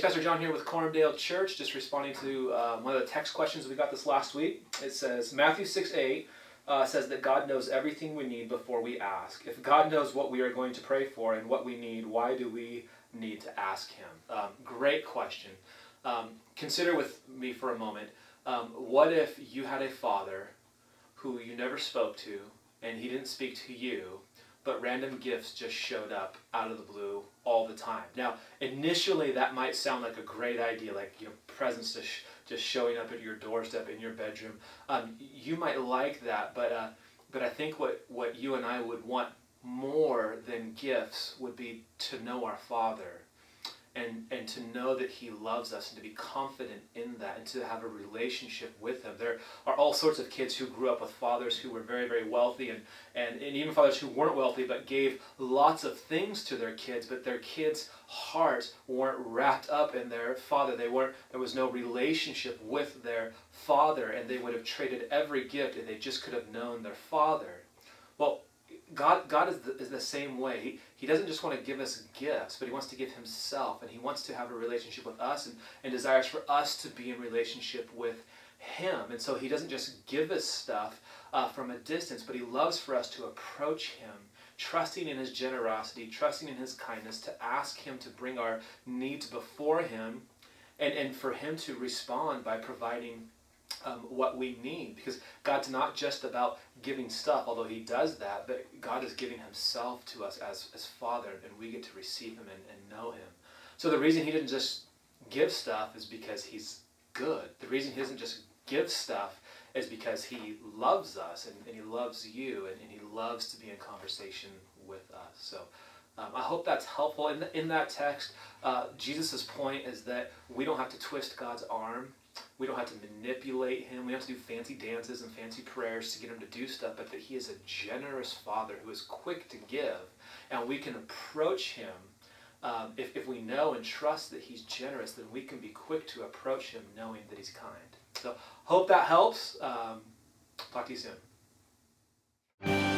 Pastor John here with Coram Church, just responding to one of the text questions we got this last week. It says, Matthew 6:8 says that God knows everything we need before we ask. If God knows what we are going to pray for and what we need, why do we need to ask Him? Great question. Consider with me for a moment, what if you had a father who you never spoke to, and he didn't speak to you, but random gifts just showed up out of the blue all the time? Now, initially that might sound like a great idea, like, you know, presents just showing up at your doorstep in your bedroom. You might like that, but I think what you and I would want more than gifts would be to know our Father, and to know that He loves us, and to be confident in that, and to have a relationship with Him. There are all sorts of kids who grew up with fathers who were very, very wealthy, and even fathers who weren't wealthy but gave lots of things to their kids, but their kids' hearts weren't wrapped up in their father. There was no relationship with their father, and they would have traded every gift if they just could have known their father. Well, God is the same way. He doesn't just want to give us gifts, but He wants to give Himself, and He wants to have a relationship with us, and desires for us to be in relationship with Him. And so He doesn't just give us stuff from a distance, but He loves for us to approach Him, trusting in His generosity, trusting in His kindness, to ask Him to bring our needs before Him, and for Him to respond by providing what we need. Because God's not just about giving stuff, although He does that, but God is giving Himself to us as Father, and we get to receive Him and know Him. So the reason He didn't just give stuff is because He's good. The reason He doesn't just give stuff is because He loves us, and He loves you, and He loves to be in conversation with us. So I hope that's helpful. In that text, Jesus' point is that we don't have to twist God's arm. We don't have to manipulate Him. We don't have to do fancy dances and fancy prayers to get Him to do stuff, but that He is a generous Father who is quick to give, and we can approach Him. If we know and trust that He's generous, then we can be quick to approach Him knowing that He's kind. So hope that helps. Talk to you soon.